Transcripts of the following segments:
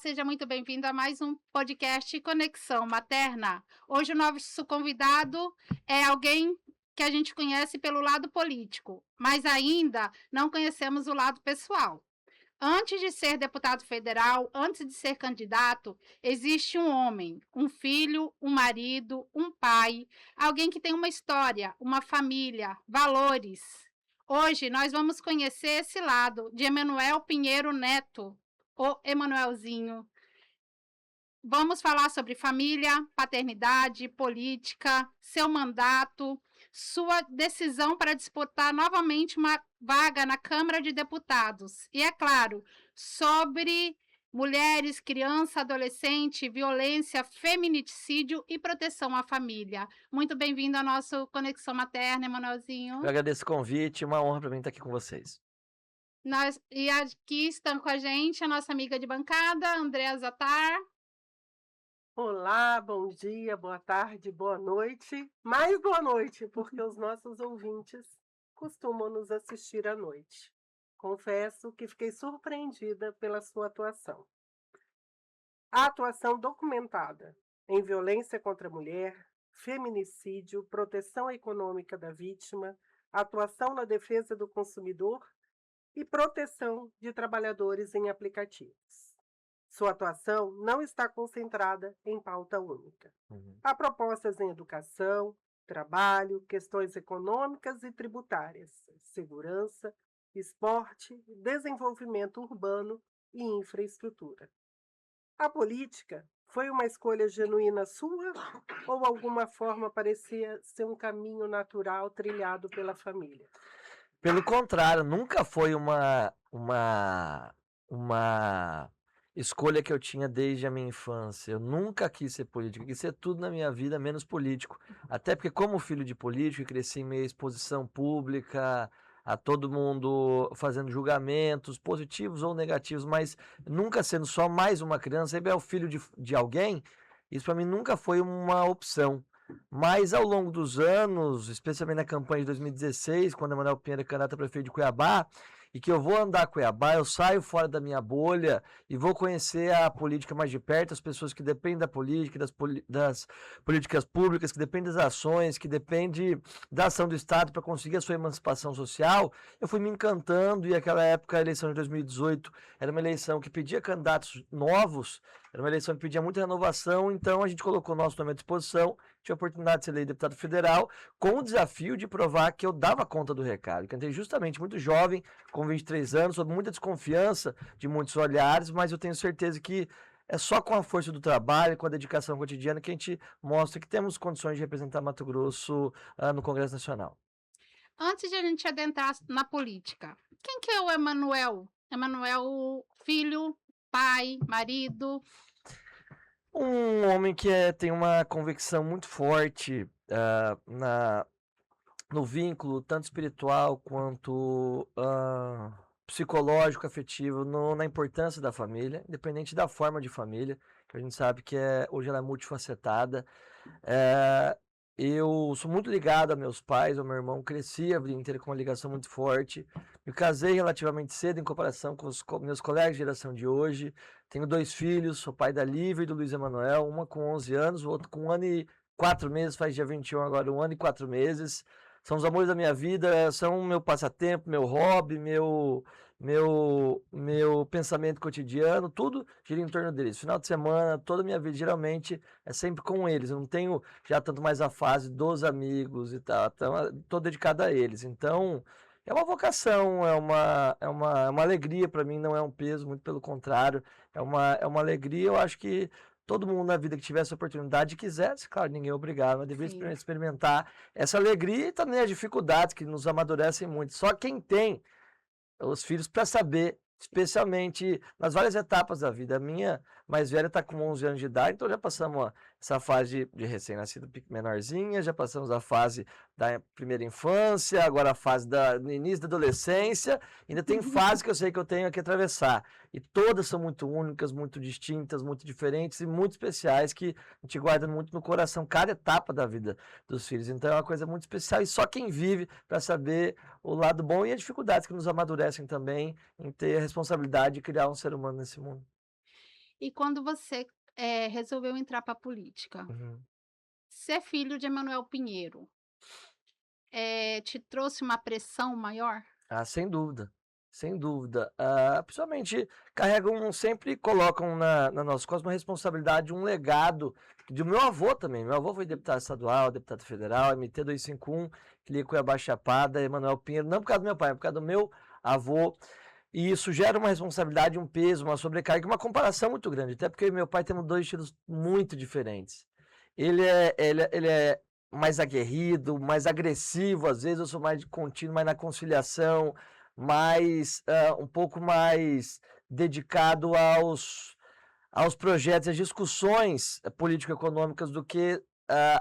seja muito bem-vindo a mais um podcast Conexão Materna. Hoje o nosso convidado é alguém que a gente conhece pelo lado político, mas ainda não conhecemos o lado pessoal. Antes de ser deputado federal, antes de ser candidato, existe um homem, um filho, um marido, um pai, alguém que tem uma história, uma família, valores. Hoje nós vamos conhecer esse lado de Emanuel Pinheiro Neto, o Emanuelzinho. Vamos falar sobre família, paternidade, política, seu mandato, sua decisão para disputar novamente uma vaga na Câmara de Deputados. E, é claro, sobre mulheres, criança, adolescente, violência, feminicídio e proteção à família. Muito bem-vindo ao nosso Conexão Materna, Emanuelzinho. Eu agradeço o convite, uma honra para mim estar aqui com vocês. E aqui estão com a gente a nossa amiga de bancada, Andréa Zatar. Olá, bom dia, boa tarde, boa noite. Mais boa noite, porque os nossos ouvintes costumam nos assistir à noite. Confesso que fiquei surpreendida pela sua atuação. A atuação documentada em violência contra a mulher, feminicídio, proteção econômica da vítima, atuação na defesa do consumidor e proteção de trabalhadores em aplicativos. Sua atuação não está concentrada em pauta única. Há propostas em educação, trabalho, questões econômicas e tributárias, segurança, esporte, desenvolvimento urbano e infraestrutura. A política foi uma escolha genuína sua ou alguma forma parecia ser um caminho natural trilhado pela família? Pelo contrário, nunca foi uma escolha que eu tinha desde a minha infância. Eu nunca quis ser político, eu quis ser tudo na minha vida, menos político. Até porque, como filho de político, eu cresci em meio à exposição pública, a todo mundo fazendo julgamentos, positivos ou negativos, mas nunca sendo só mais uma criança, sempre é o filho de alguém, isso para mim nunca foi uma opção. Mas ao longo dos anos, especialmente na campanha de 2016, quando Emanuel Pinheiro é candidato a prefeito de Cuiabá, e que eu vou andar Cuiabá, eu saio fora da minha bolha e vou conhecer a política mais de perto, as pessoas que dependem da política, das políticas públicas, que dependem das ações, que dependem da ação do Estado para conseguir a sua emancipação social. Eu fui me encantando e aquela época, a eleição de 2018, era uma eleição que pedia candidatos novos, era uma eleição que pedia muita renovação, então a gente colocou o nosso nome à disposição, tive a oportunidade de ser eleito deputado federal, com o desafio de provar que eu dava conta do recado. Eu entrei justamente muito jovem, com 23 anos, sob muita desconfiança de muitos olhares, mas eu tenho certeza que é só com a força do trabalho, com a dedicação cotidiana, que a gente mostra que temos condições de representar Mato Grosso no Congresso Nacional. Antes de a gente adentrar na política, quem que é o Emanuel? Emanuel, filho, pai, marido? Um homem que tem uma convicção muito forte no vínculo, tanto espiritual quanto psicológico, afetivo, na importância da família, independente da forma de família, que a gente sabe que hoje ela é multifacetada. Eu sou muito ligado a meus pais, ao meu irmão, cresci a vida inteira com uma ligação muito forte. Me casei relativamente cedo em comparação com os meus colegas de geração de hoje. Tenho 2 filhos, sou pai da Lívia e do Luiz Emanuel, uma com 11 anos, o outro com 1 ano e 4 meses, faz dia 21 agora, 1 ano e 4 meses. São os amores da minha vida, são meu passatempo, meu hobby, meu pensamento cotidiano, tudo gira em torno deles. Final de semana, toda a minha vida geralmente é sempre com eles. Eu não tenho já tanto mais a fase dos amigos e tal, então estou dedicado a eles. Então é uma vocação, é uma alegria para mim, não é um peso, muito pelo contrário, é uma alegria. Eu acho que todo mundo na vida que tivesse a oportunidade e quisesse, claro, ninguém é obrigado, mas deveria experimentar essa alegria e também as dificuldades que nos amadurecem muito. Só quem tem os filhos para saber, especialmente nas várias etapas da vida. A minha mais velha está com 11 anos de idade, então já passamos essa fase de recém-nascido menorzinha, já passamos a fase da primeira infância, agora a fase do início da adolescência, ainda tem fase que eu sei que eu tenho que atravessar. E todas são muito únicas, muito distintas, muito diferentes e muito especiais, que a gente guarda muito no coração cada etapa da vida dos filhos. Então é uma coisa muito especial e só quem vive para saber o lado bom e as dificuldades que nos amadurecem também em ter a responsabilidade de criar um ser humano nesse mundo. E quando você resolveu entrar para a política, Uhum. ser filho de Emanuel Pinheiro, te trouxe uma pressão maior? Ah, sem dúvida, sem dúvida. Ah, principalmente carregam sempre colocam na nossa costas uma responsabilidade, um legado de meu avô também. Meu avô foi deputado estadual, deputado federal, MT 251, que liga Cuiabá Chapada, Emanuel Pinheiro, não por causa do meu pai, é por causa do meu avô. E isso gera uma responsabilidade, um peso, uma sobrecarga, uma comparação muito grande. Até porque eu e meu pai temos dois estilos muito diferentes. Ele é mais aguerrido, mais agressivo, às vezes eu sou mais de contínuo, mais na conciliação, mais um pouco mais dedicado aos projetos, às discussões político-econômicas do que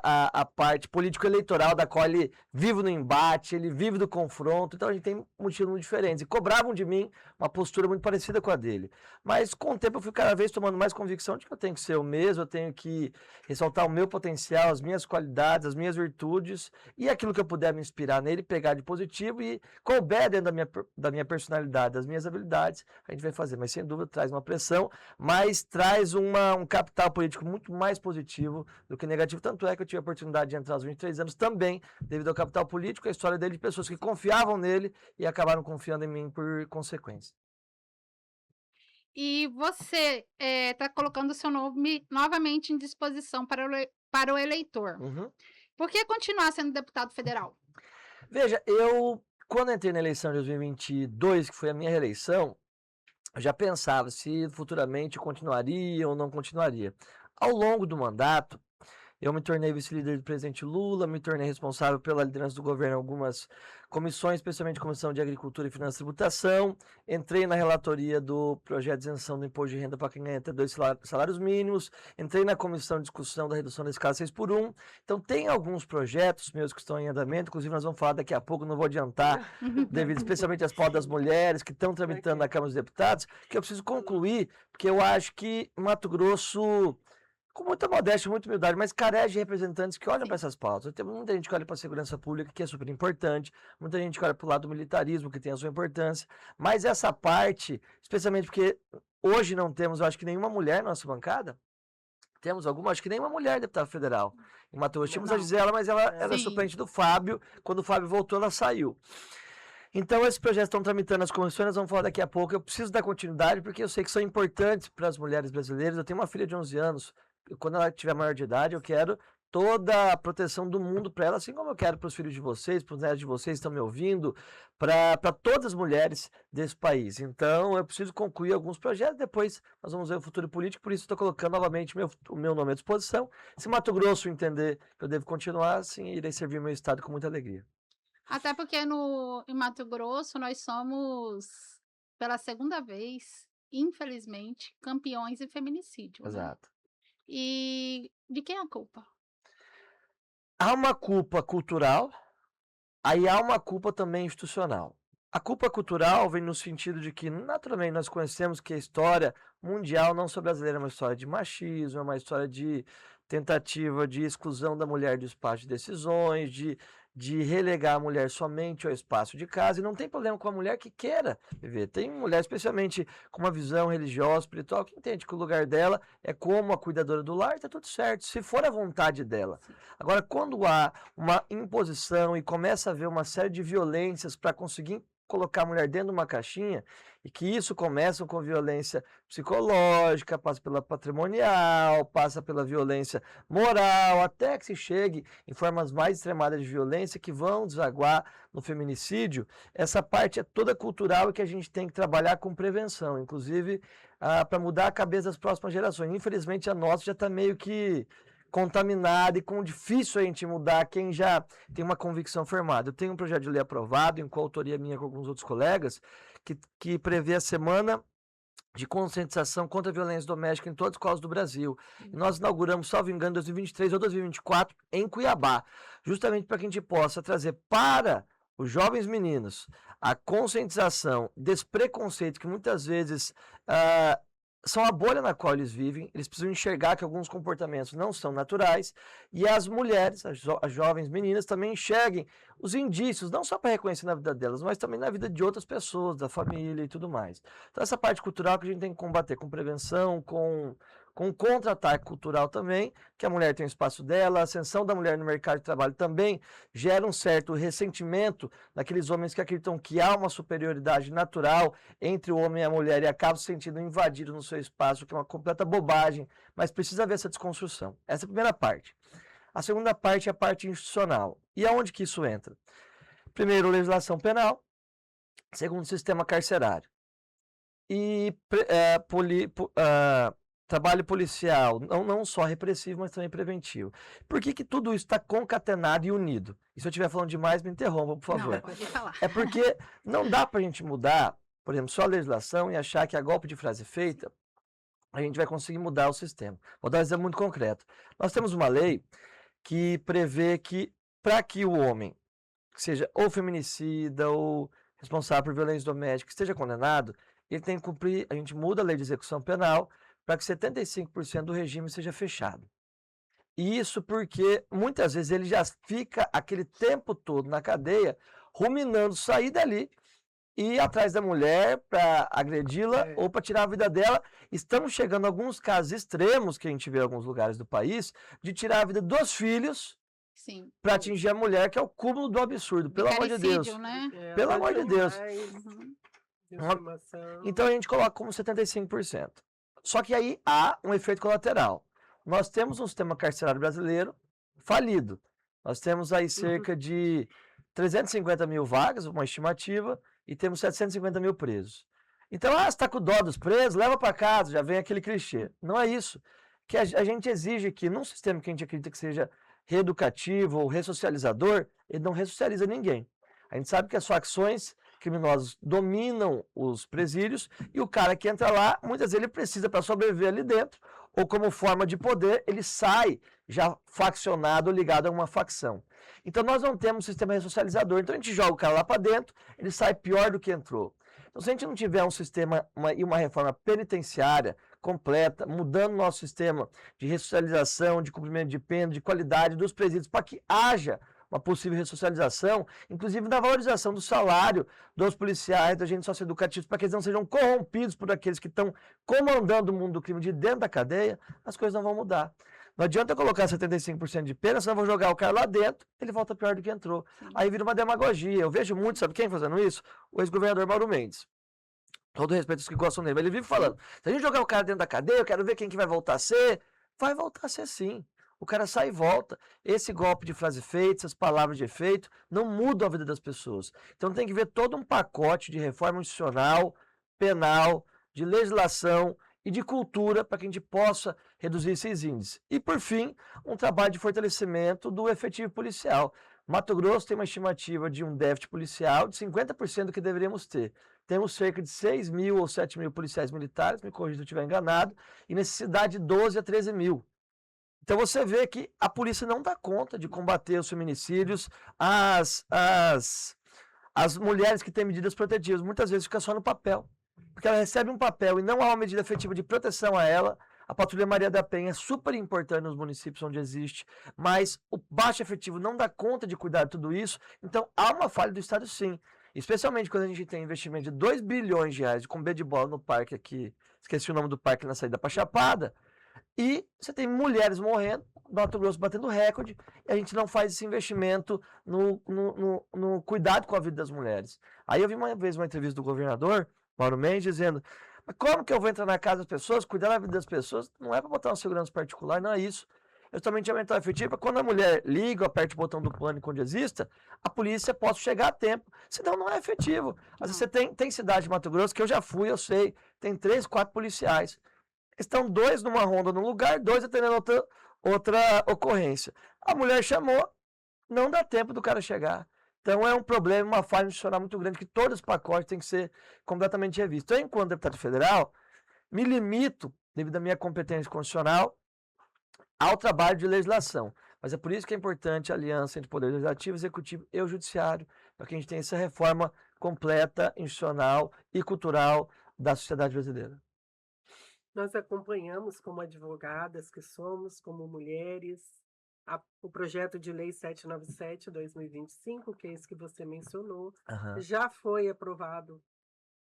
a parte político-eleitoral, da qual ele vive no embate, ele vive do confronto, então a gente tem motivos muito diferentes. E cobravam de mim uma postura muito parecida com a dele. Mas com o tempo eu fui cada vez tomando mais convicção de que eu tenho que ser eu mesmo, eu tenho que ressaltar o meu potencial, as minhas qualidades, as minhas virtudes e aquilo que eu puder me inspirar nele, pegar de positivo e couber dentro da minha personalidade, das minhas habilidades, a gente vai fazer. Mas sem dúvida traz uma pressão, mas traz um capital político muito mais positivo do que negativo. Tanto é que eu tive a oportunidade de entrar aos 23 anos também, devido ao capital político, a história dele de pessoas que confiavam nele e acabaram confiando em mim por consequência. E você está colocando o seu nome novamente em disposição para o eleitor. Uhum. Por que continuar sendo deputado federal? Veja, eu, quando entrei na eleição de 2022, que foi a minha reeleição, eu já pensava se futuramente eu continuaria ou não continuaria. Ao longo do mandato, eu me tornei vice-líder do presidente Lula, me tornei responsável pela liderança do governo em algumas comissões, especialmente a Comissão de Agricultura e Finanças e Tributação. Entrei na relatoria do projeto de isenção do imposto de renda para quem ganha até 2 salários mínimos. Entrei na comissão de discussão da redução da escala 6x1. Então, tem alguns projetos meus que estão em andamento, inclusive nós vamos falar daqui a pouco, não vou adiantar, devido especialmente às pautas das mulheres que estão tramitando na Câmara dos Deputados, que eu preciso concluir, porque eu acho que Mato Grosso, com muita modéstia, muita humildade, mas carece de representantes que olham para essas pautas. Tem muita gente que olha para a segurança pública, que é super importante, muita gente que olha para o lado do militarismo, que tem a sua importância, mas essa parte, especialmente porque hoje não temos, eu acho que nenhuma mulher na nossa bancada, temos alguma, acho que nenhuma mulher deputada federal. Em Mato Grosso tínhamos a Gisela, mas ela era Sim. suplente do Fábio, quando o Fábio voltou, ela saiu. Então, esses projetos estão tramitando nas comissões, nós vamos falar daqui a pouco. Eu preciso dar continuidade, porque eu sei que são importantes para as mulheres brasileiras. Eu tenho uma filha de 11 anos, quando ela tiver maior de idade, eu quero toda a proteção do mundo para ela, assim como eu quero para os filhos de vocês, para os netos de vocês que estão me ouvindo, para todas as mulheres desse país. Então, eu preciso concluir alguns projetos, depois nós vamos ver o futuro político, por isso estou colocando novamente o meu nome à disposição. Se Mato Grosso entender que eu devo continuar, sim, irei servir meu estado com muita alegria. Até porque em Mato Grosso nós somos, pela segunda vez, infelizmente, campeões em feminicídio, né? Exato. E de quem é a culpa? Há uma culpa cultural, aí há uma culpa também institucional. A culpa cultural vem no sentido de que, naturalmente, nós conhecemos que a história mundial, não só brasileira, é uma história de machismo, é uma história de tentativa de exclusão da mulher do espaço de decisões, de relegar a mulher somente ao espaço de casa, e não tem problema com a mulher que queira viver. Tem mulher, especialmente com uma visão religiosa, espiritual, que entende que o lugar dela é como a cuidadora do lar, está tudo certo, se for a vontade dela. Agora, quando há uma imposição e começa a haver uma série de violências para conseguir colocar a mulher dentro de uma caixinha, e que isso começa com violência psicológica, passa pela patrimonial, passa pela violência moral, até que se chegue em formas mais extremadas de violência que vão desaguar no feminicídio. Essa parte é toda cultural e que a gente tem que trabalhar com prevenção, inclusive para mudar a cabeça das próximas gerações. Infelizmente a nossa já está meio que contaminada e com difícil a gente mudar quem já tem uma convicção formada. Eu tenho um projeto de lei aprovado, em coautoria minha com alguns outros colegas, que prevê a semana de conscientização contra a violência doméstica em todas as escolas do Brasil. E nós inauguramos, salvo engano, 2023 ou 2024 em Cuiabá, justamente para que a gente possa trazer para os jovens meninos a conscientização desse preconceito que muitas vezes são a bolha na qual eles vivem, eles precisam enxergar que alguns comportamentos não são naturais, e as mulheres, as jovens meninas, também enxerguem os indícios, não só para reconhecer na vida delas, mas também na vida de outras pessoas, da família e tudo mais. Então, essa parte cultural que a gente tem que combater com prevenção, com contra-ataque cultural também, que a mulher tem o espaço dela, a ascensão da mulher no mercado de trabalho também gera um certo ressentimento naqueles homens que acreditam que há uma superioridade natural entre o homem e a mulher e acabam se sentindo invadidos no seu espaço, que é uma completa bobagem, mas precisa haver essa desconstrução. Essa é a primeira parte. A segunda parte é a parte institucional. E aonde que isso entra? Primeiro, legislação penal. Segundo, sistema carcerário. E trabalho policial, não só repressivo, mas também preventivo. Por que tudo isso está concatenado e unido? E se eu estiver falando demais, me interrompa, por favor. Não, pode falar. É porque não dá para a gente mudar, por exemplo, só a legislação e achar que a golpe de frase feita a gente vai conseguir mudar o sistema. Vou dar um exemplo muito concreto. Nós temos uma lei que prevê que, para que o homem, seja ou feminicida ou responsável por violência doméstica, esteja condenado, ele tem que cumprir, a gente muda a lei de execução penal para que 75% do regime seja fechado. E isso porque muitas vezes ele já fica aquele tempo todo na cadeia, ruminando sair dali e ir atrás da mulher para agredi-la ou para tirar a vida dela. Estamos chegando a alguns casos extremos que a gente vê em alguns lugares do país, de tirar a vida dos filhos para atingir a mulher, que é o cúmulo do absurdo, pelo amor de Deus. Né? Pelo amor de Deus. Uhum. Então a gente coloca como 75%. Só que aí há um efeito colateral. Nós temos um sistema carcerário brasileiro falido. Nós temos aí cerca de 350 mil vagas, uma estimativa, e temos 750 mil presos. Então, você está com dó dos presos, leva para casa, já vem aquele clichê. Não é isso. Que a gente exige que, num sistema que a gente acredita que seja reeducativo ou ressocializador, ele não ressocializa ninguém. A gente sabe que as facções criminosas dominam os presídios e o cara que entra lá, muitas vezes ele precisa para sobreviver ali dentro, ou como forma de poder, ele sai já faccionado, ligado a uma facção. Então nós não temos um sistema ressocializador, então a gente joga o cara lá para dentro, ele sai pior do que entrou. Então se a gente não tiver um sistema e uma reforma penitenciária completa, mudando o nosso sistema de ressocialização, de cumprimento de pena, de qualidade dos presídios, para que haja uma possível ressocialização, inclusive na valorização do salário dos policiais, dos agentes socioeducativos, para que eles não sejam corrompidos por aqueles que estão comandando o mundo do crime de dentro da cadeia, as coisas não vão mudar. Não adianta eu colocar 75% de pena, senão eu vou jogar o cara lá dentro, ele volta pior do que entrou. Sim. Aí vira uma demagogia. Eu vejo muito, sabe quem fazendo isso? O ex-governador Mauro Mendes. Todo respeito aos que gostam dele, mas ele vive falando, se a gente jogar o cara dentro da cadeia, eu quero ver quem que vai voltar a ser. Vai voltar a ser sim. O cara sai e volta. Esse golpe de frase feita, essas palavras de efeito, não mudam a vida das pessoas. Então tem que ver todo um pacote de reforma institucional, penal, de legislação e de cultura para que a gente possa reduzir esses índices. E, por fim, um trabalho de fortalecimento do efetivo policial. Mato Grosso tem uma estimativa de um déficit policial de 50% do que deveríamos ter. Temos cerca de 6 mil ou 7 mil policiais militares, me corrija se eu estiver enganado, e necessidade de 12 a 13 mil. Então você vê que a polícia não dá conta de combater os feminicídios, as mulheres que têm medidas protetivas, muitas vezes fica só no papel. Porque ela recebe um papel e não há uma medida efetiva de proteção a ela. A Patrulha Maria da Penha é super importante nos municípios onde existe, mas o baixo efetivo não dá conta de cuidar de tudo isso. Então há uma falha do Estado sim. Especialmente quando a gente tem investimento de 2 bilhões de reais com B de bola no parque aqui, esqueci o nome do parque na saída para Chapada, e você tem mulheres morrendo, Mato Grosso batendo recorde, e a gente não faz esse investimento no cuidado com a vida das mulheres. Aí eu vi uma vez uma entrevista do governador, Mauro Mendes, dizendo, mas como que eu vou entrar na casa das pessoas, cuidar da vida das pessoas? Não é para botar uma segurança particular, não é isso. É justamente aumentar a efetiva, quando a mulher liga, aperte o botão do pânico onde exista, a polícia possa chegar a tempo, senão não é efetivo. Às vezes você tem cidade de Mato Grosso, que eu já fui, eu sei, tem 3, 4 policiais. Estão 2 numa ronda num lugar, 2 atendendo outra ocorrência. A mulher chamou, não dá tempo do cara chegar. Então é um problema, uma falha institucional muito grande, que todos os pacotes têm que ser completamente revistos. Eu, enquanto deputado federal, me limito, devido à minha competência constitucional, ao trabalho de legislação. Mas é por isso que é importante a aliança entre o Poder Legislativo, Executivo e o Judiciário, para que a gente tenha essa reforma completa, institucional e cultural da sociedade brasileira. nós acompanhamos como advogadas que somos, como mulheres, o projeto de lei 797/2025, que é esse que você mencionou, Aham, já foi aprovado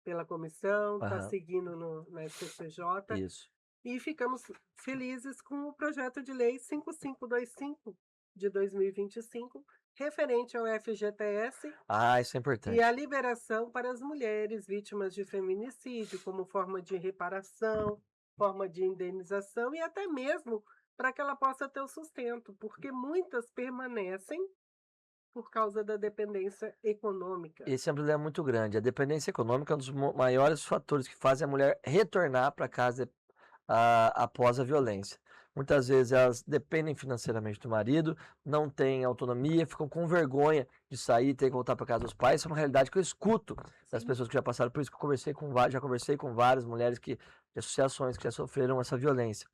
pela comissão, está aham, seguindo na SCCJ, isso. e ficamos felizes com o projeto de lei 5525 de 2025, referente ao FGTS Ah, isso é e a importante. liberação para as mulheres vítimas de feminicídio, como forma de reparação, forma de indenização e até mesmo para que ela possa ter o sustento, porque muitas permanecem por causa da dependência econômica. Esse é um problema muito grande. A dependência econômica é um dos maiores fatores que fazem a mulher retornar para casa após a violência. Muitas vezes elas dependem financeiramente do marido, não têm autonomia, ficam com vergonha de sair e ter que voltar para casa dos pais. Isso é uma realidade que eu escuto das Sim. pessoas que já passaram por isso, que eu conversei com já conversei com várias mulheres de associações que já sofreram essa violência.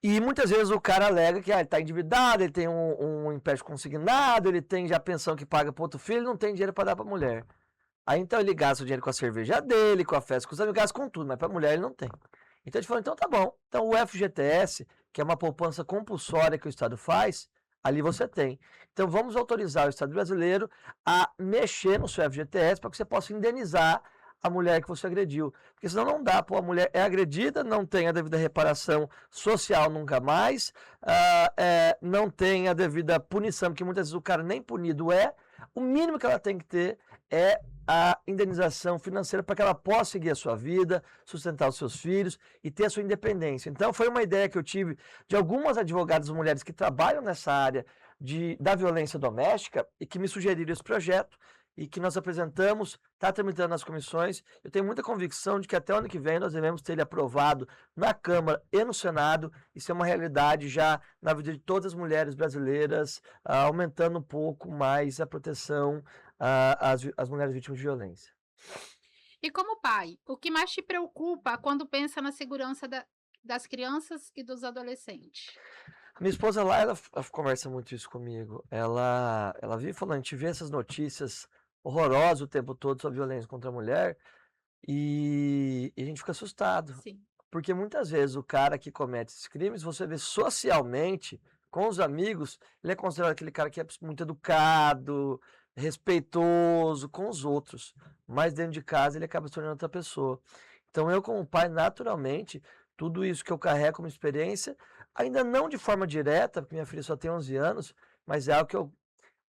E muitas vezes o cara alega que ele está endividado, ele tem um empréstimo consignado, ele tem já pensão que paga para outro filho, ele não tem dinheiro para dar para a mulher. Aí então ele gasta o dinheiro com a cerveja dele, com a festa, com os amigos, gasta com tudo, mas para a mulher ele não tem. Então a gente falou, então tá bom. Então o FGTS, que é uma poupança compulsória que o Estado faz, ali você tem. Então vamos autorizar o Estado brasileiro a mexer no seu FGTS para que você possa indenizar a mulher que você agrediu. Porque senão não dá, pô, a mulher é agredida, não tem a devida reparação social nunca mais, não tem a devida punição, porque muitas vezes o cara nem punido é. O mínimo que ela tem que ter é a indenização financeira para que ela possa seguir a sua vida, sustentar os seus filhos e ter a sua independência. Então, foi uma ideia que eu tive de algumas advogadas mulheres que trabalham nessa área da violência doméstica e que me sugeriram esse projeto e que nós apresentamos, está tramitando nas comissões. Eu tenho muita convicção de que até o ano que vem nós devemos ter ele aprovado na Câmara e no Senado. Isso é uma realidade já na vida de todas as mulheres brasileiras, aumentando um pouco mais a proteção às mulheres vítimas de violência. E como pai, o que mais te preocupa quando pensa na segurança das crianças e dos adolescentes? Minha esposa lá, ela conversa muito isso comigo. Ela vive falando, a gente vê essas notícias horrorosas o tempo todo sobre violência contra a mulher e a gente fica assustado. Sim, Porque muitas vezes o cara que comete esses crimes, você vê socialmente, com os amigos, ele é considerado aquele cara que é muito educado, respeitoso com os outros. Mas dentro de casa ele acaba se tornando outra pessoa. Então eu, como pai, naturalmente, tudo isso que eu carrego como experiência, ainda não de forma direta, porque minha filha só tem 11 anos, mas é algo que eu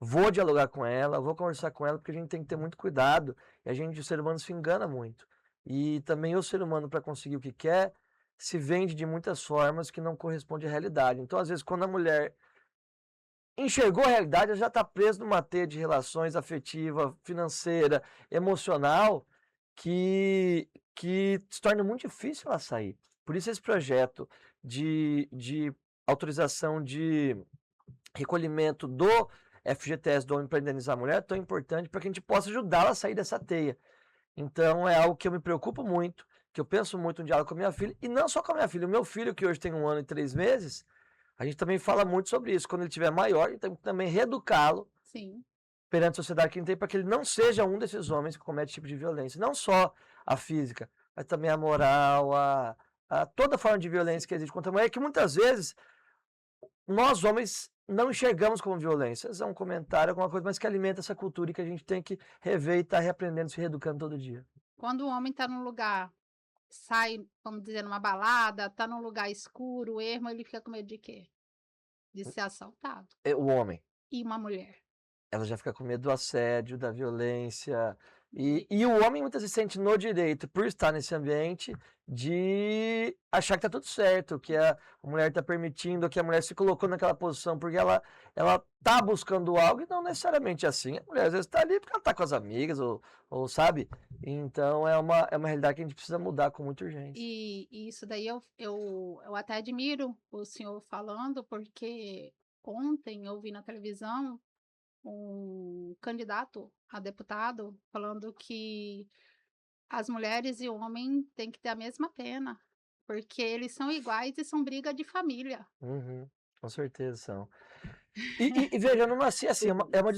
vou dialogar com ela, vou conversar com ela, porque a gente tem que ter muito cuidado. E a gente, o ser humano, se engana muito. E também o ser humano, para conseguir o que quer, se vende de muitas formas que não corresponde à realidade. Então, às vezes, quando a mulher enxergou a realidade, ela já está presa numa teia de relações afetiva, financeira, emocional, que se torna muito difícil ela sair. Por isso esse projeto de autorização de recolhimento do FGTS do homem para indenizar a mulher é tão importante para que a gente possa ajudá-la a sair dessa teia. Então é algo que eu me preocupo muito, que eu penso muito no diálogo com a minha filha, e não só com a minha filha, o meu filho, que hoje tem 1 ano e 3 meses, a gente também fala muito sobre isso. Quando ele estiver maior, a gente tem que também reeducá-lo sim. perante a sociedade que a gente tem, para que ele não seja um desses homens que comete esse tipo de violência. Não só a física, mas também a moral, a toda forma de violência que existe contra a mulher, que muitas vezes nós homens não enxergamos como violência. Isso é um comentário, alguma coisa, mas que alimenta essa cultura e que a gente tem que rever e estar reaprendendo, se reeducando todo dia. Quando o homem está num lugar, sai, vamos dizer, numa balada, está num lugar escuro, ermo, ele fica com medo de quê? De ser assaltado. O homem, E uma mulher? ela já fica com medo do assédio, da violência. E- E o homem muitas vezes se sente no direito, por estar nesse ambiente, de achar que tá tudo certo, que a mulher tá permitindo, que a mulher se colocou naquela posição porque ela tá buscando algo e não necessariamente assim. A mulher às vezes tá ali porque ela tá com as amigas, ou sabe? Então é uma realidade que a gente precisa mudar com muita urgência. E isso daí eu até admiro o senhor falando, porque ontem eu vi na televisão um candidato a deputado falando que as mulheres e o homem têm que ter a mesma pena, porque eles são iguais e são briga de família. Uhum, com certeza são. E veja, eu não nasci assim, é uma Sério?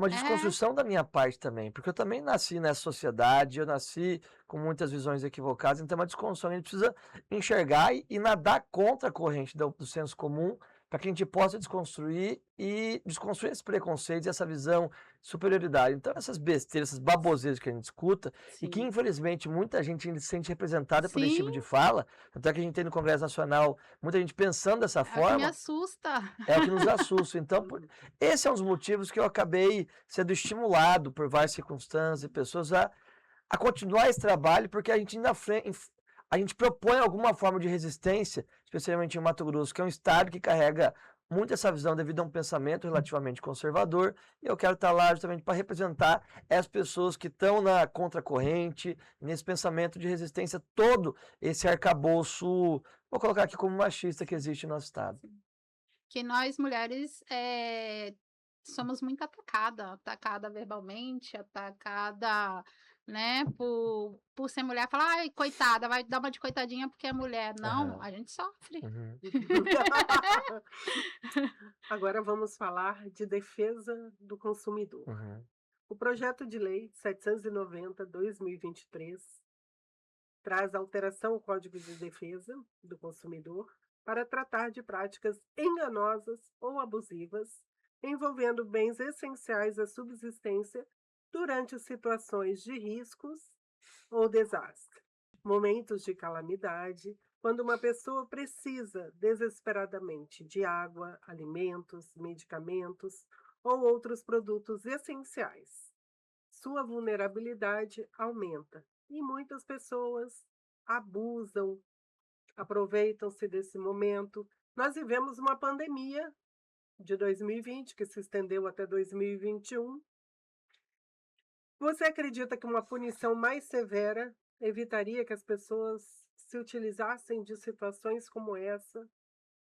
desconstrução da minha parte também, porque eu também nasci nessa sociedade, eu nasci com muitas visões equivocadas, então é uma desconstrução, a gente precisa enxergar e nadar contra a corrente do senso comum, para que a gente possa desconstruir e desconstruir esses preconceitos e essa visão de superioridade. Então essas besteiras, essas baboseiras que a gente escuta, e que Sim. infelizmente muita gente ainda se sente representada por esse tipo Sim, de fala, até que a gente tem no Congresso Nacional muita gente pensando dessa é o que me forma, assusta. é o que nos assusta. Então, Uhum. esse é um dos motivos que eu acabei sendo estimulado por várias circunstâncias e pessoas a continuar esse trabalho, porque a gente ainda a gente propõe alguma forma de resistência, especialmente em Mato Grosso, que é um estado que carrega muito essa visão devido a um pensamento relativamente conservador, e eu quero estar lá justamente para representar as pessoas que estão na contracorrente, nesse pensamento de resistência, todo esse arcabouço, vou colocar aqui como machista que existe no nosso estado. Que nós mulheres somos muito atacada verbalmente, atacada, né, por ser mulher, falar, ai, coitada, vai dar uma de coitadinha porque é mulher. Não, Aham. a gente sofre. Uhum. Agora vamos falar de defesa do consumidor. Uhum. O projeto de lei 790/2023 traz alteração ao Código de Defesa do Consumidor para tratar de práticas enganosas ou abusivas envolvendo bens essenciais à subsistência durante situações de riscos ou desastre, momentos de calamidade, quando uma pessoa precisa desesperadamente de água, alimentos, medicamentos ou outros produtos essenciais. Sua vulnerabilidade aumenta e muitas pessoas abusam, aproveitam-se desse momento. Nós vivemos uma pandemia de 2020 que se estendeu até 2021. Você acredita que uma punição mais severa evitaria que as pessoas se utilizassem de situações como essa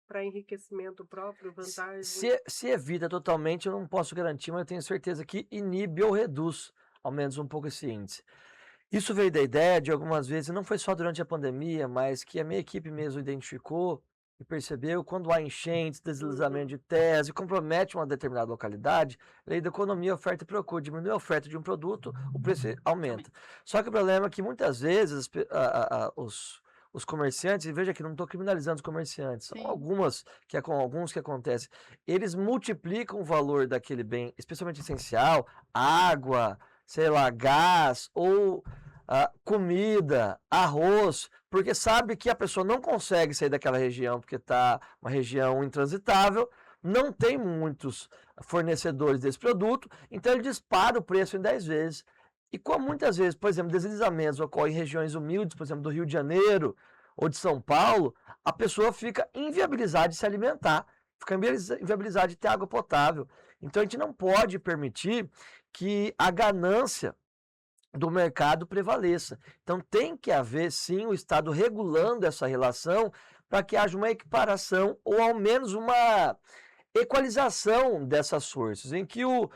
para enriquecimento próprio, vantagem? Se evita totalmente, eu não posso garantir, mas eu tenho certeza que inibe ou reduz, ao menos um pouco esse índice. Isso veio da ideia de algumas vezes, não foi só durante a pandemia, mas que a minha equipe mesmo identificou e percebeu quando há enchentes, deslizamento Uhum, de terras e compromete uma determinada localidade, lei da economia, oferta e procura, diminui a oferta de um produto, o preço Também. aumenta. Só que o problema é que muitas vezes os comerciantes, e veja que não estou criminalizando os comerciantes, são Sim. alguns que acontecem, eles multiplicam o valor daquele bem, especialmente essencial, água, sei lá, gás ou comida, arroz, porque sabe que a pessoa não consegue sair daquela região porque está uma região intransitável, não tem muitos fornecedores desse produto, então ele dispara o preço em 10 vezes. E como muitas vezes, por exemplo, deslizamentos ocorrem em regiões humildes, por exemplo, do Rio de Janeiro ou de São Paulo, a pessoa fica inviabilizada de se alimentar, fica inviabilizada de ter água potável. Então a gente não pode permitir que a ganância do mercado prevaleça. Então tem que haver sim o Estado regulando essa relação para que haja uma equiparação ou ao menos uma equalização dessas forças, em que o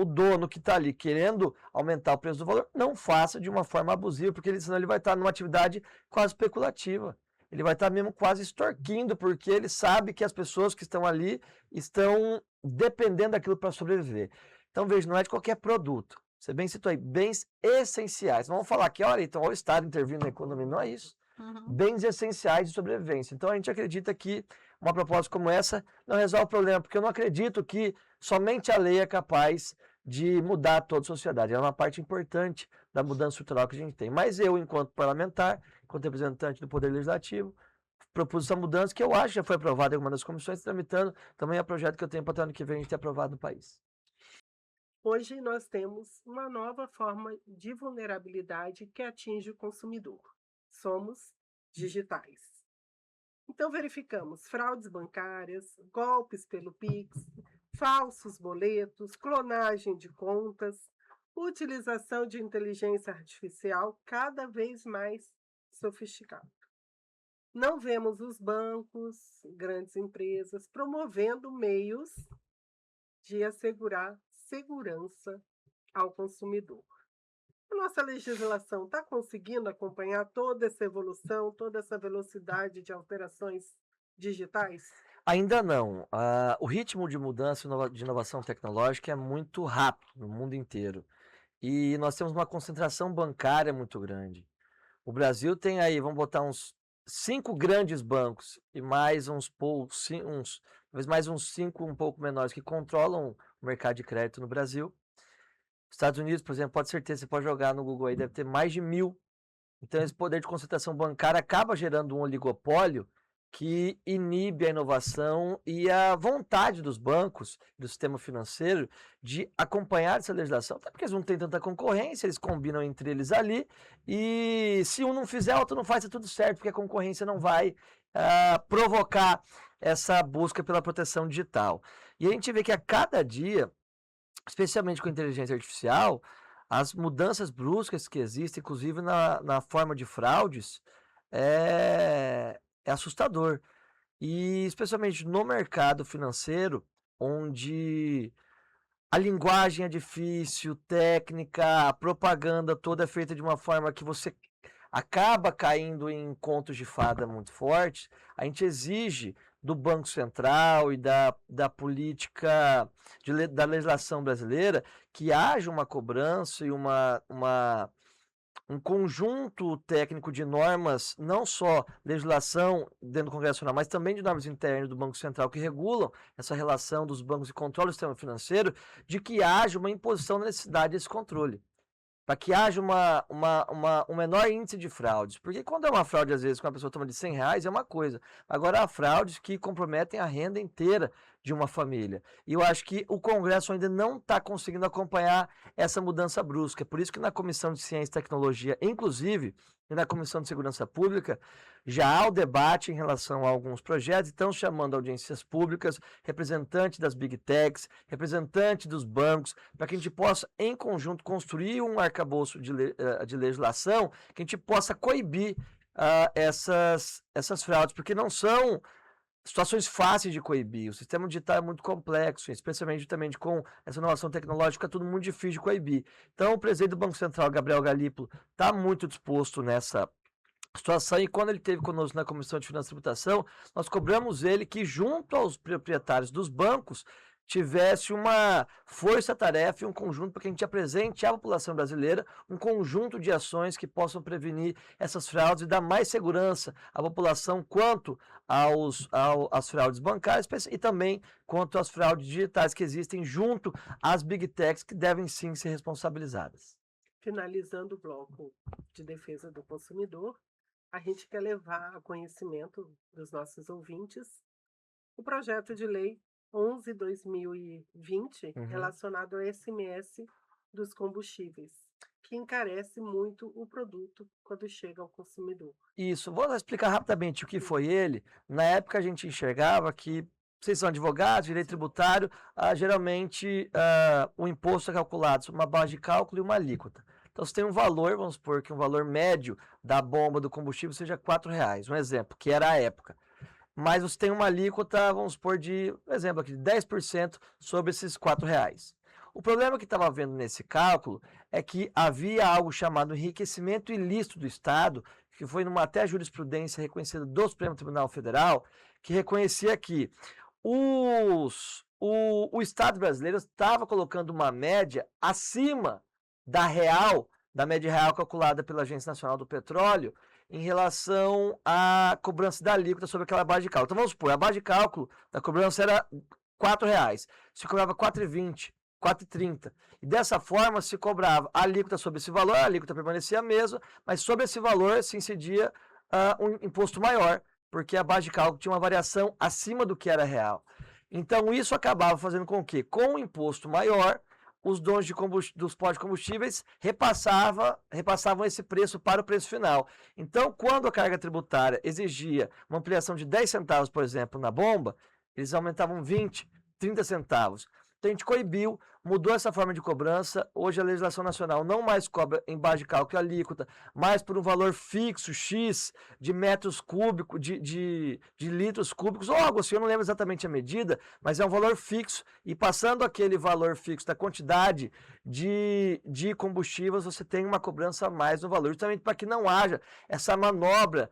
dono que está ali querendo aumentar o preço do valor não faça de uma forma abusiva, porque senão ele vai estar numa atividade quase especulativa. Ele vai estar mesmo quase extorquindo, porque ele sabe que as pessoas que estão ali estão dependendo daquilo para sobreviver. Então, veja, não é de qualquer produto. Você bem citou aí, bens essenciais. Não vamos falar que, olha, então, olha o Estado intervindo na economia. Não é isso. Uhum. Bens essenciais de sobrevivência. Então, a gente acredita que uma proposta como essa não resolve o problema, porque eu não acredito que somente a lei é capaz de mudar toda a sociedade. É uma parte importante da mudança estrutural que a gente tem. Mas eu, enquanto parlamentar, enquanto representante do Poder Legislativo, propus essa mudança que eu acho que já foi aprovada em uma das comissões, tramitando também é projeto que eu tenho para o ano que vem a gente ter aprovado no país. Hoje nós temos uma nova forma de vulnerabilidade que atinge o consumidor. Somos digitais. Então verificamos fraudes bancárias, golpes pelo Pix, falsos boletos, clonagem de contas, utilização de inteligência artificial cada vez mais sofisticada. Não vemos os bancos, grandes empresas promovendo meios de assegurar segurança ao consumidor. A nossa legislação está conseguindo acompanhar toda essa evolução, toda essa velocidade de alterações digitais? Ainda não. O ritmo de mudança de inovação tecnológica é muito rápido no mundo inteiro. E nós temos uma concentração bancária muito grande. O Brasil tem aí, vamos botar uns 5 grandes bancos e mais uns poucos, talvez mais uns 5 um pouco menores que controlam o mercado de crédito no Brasil. Estados Unidos, por exemplo, pode ser ter, você pode jogar no Google aí, deve ter mais de 1.000. Então, esse poder de concentração bancária acaba gerando um oligopólio que inibe a inovação e a vontade dos bancos, do sistema financeiro, de acompanhar essa legislação, até porque eles não têm tanta concorrência, eles combinam entre eles ali, e se um não fizer, o outro não faz, é tudo certo, porque a concorrência não vai provocar essa busca pela proteção digital. E a gente vê que a cada dia, especialmente com a inteligência artificial, as mudanças bruscas que existem, inclusive na forma de fraudes, é assustador. E especialmente no mercado financeiro, onde a linguagem é difícil, técnica, a propaganda toda é feita de uma forma que você acaba caindo em contos de fada muito fortes, a gente exige do Banco Central e da política, da legislação brasileira, que haja uma cobrança e um conjunto técnico de normas, não só legislação dentro do Congresso Nacional, mas também de normas internas do Banco Central que regulam essa relação dos bancos e controle do sistema financeiro, de que haja uma imposição da necessidade desse controle. Para que haja um menor índice de fraudes. Porque quando é uma fraude, às vezes, que uma pessoa toma de R$100, é uma coisa. Agora, há fraudes que comprometem a renda inteira de uma família. E eu acho que o Congresso ainda não está conseguindo acompanhar essa mudança brusca. Por isso que na Comissão de Ciência e Tecnologia, inclusive, e na Comissão de Segurança Pública, já há o debate em relação a alguns projetos, estão chamando audiências públicas, representantes das Big Techs, representantes dos bancos, para que a gente possa, em conjunto, construir um arcabouço de legislação, que a gente possa coibir essas fraudes, porque não são situações fáceis de coibir. O sistema digital é muito complexo, especialmente também com essa inovação tecnológica, é tudo muito difícil de coibir. Então, o presidente do Banco Central, Gabriel Galípolo, está muito disposto nessa situação, e quando ele esteve conosco na Comissão de Finanças e Tributação, nós cobramos ele que, junto aos proprietários dos bancos, tivesse uma força-tarefa e um conjunto para que a gente apresente à população brasileira um conjunto de ações que possam prevenir essas fraudes e dar mais segurança à população quanto às fraudes bancárias e também quanto às fraudes digitais que existem junto às Big Techs, que devem sim ser responsabilizadas. Finalizando o bloco de defesa do consumidor, a gente quer levar a conhecimento dos nossos ouvintes o projeto de lei 11/2020, relacionado ao SMS dos combustíveis, que encarece muito o produto quando chega ao consumidor. Isso, vou explicar rapidamente o que foi ele. Na época a gente enxergava que, vocês são advogados, direito tributário, geralmente o imposto é calculado sobre uma base de cálculo e uma alíquota. Então, você tem um valor, vamos supor que um valor médio da bomba do combustível seja R$4, um exemplo, que era a época. Mas você tem uma alíquota, vamos supor, de 10% sobre esses R$4. O problema que estava havendo nesse cálculo é que havia algo chamado enriquecimento ilícito do Estado, que foi até jurisprudência reconhecida do Supremo Tribunal Federal, que reconhecia que o Estado brasileiro estava colocando uma média acima da média real calculada pela Agência Nacional do Petróleo, em relação à cobrança da alíquota sobre aquela base de cálculo. Então vamos supor, a base de cálculo da cobrança era R$4, se cobrava R$4,20, R$4,30. E dessa forma se cobrava a alíquota sobre esse valor, a alíquota permanecia a mesma, mas sobre esse valor se incidia um imposto maior, porque a base de cálculo tinha uma variação acima do que era real. Então isso acabava fazendo com que, com o imposto maior, os donos dos postos de combustíveis repassavam esse preço para o preço final. Então, quando a carga tributária exigia uma ampliação de 10 centavos, por exemplo, na bomba, eles aumentavam 20, 30 centavos. Então, a gente coibiu, mudou essa forma de cobrança. Hoje, a legislação nacional não mais cobra em base de cálculo e alíquota, mas por um valor fixo, X, de metros cúbicos, de litros cúbicos, ou algo assim, eu não lembro exatamente a medida, mas é um valor fixo. E passando aquele valor fixo da quantidade de combustíveis, você tem uma cobrança a mais no valor, justamente para que não haja essa manobra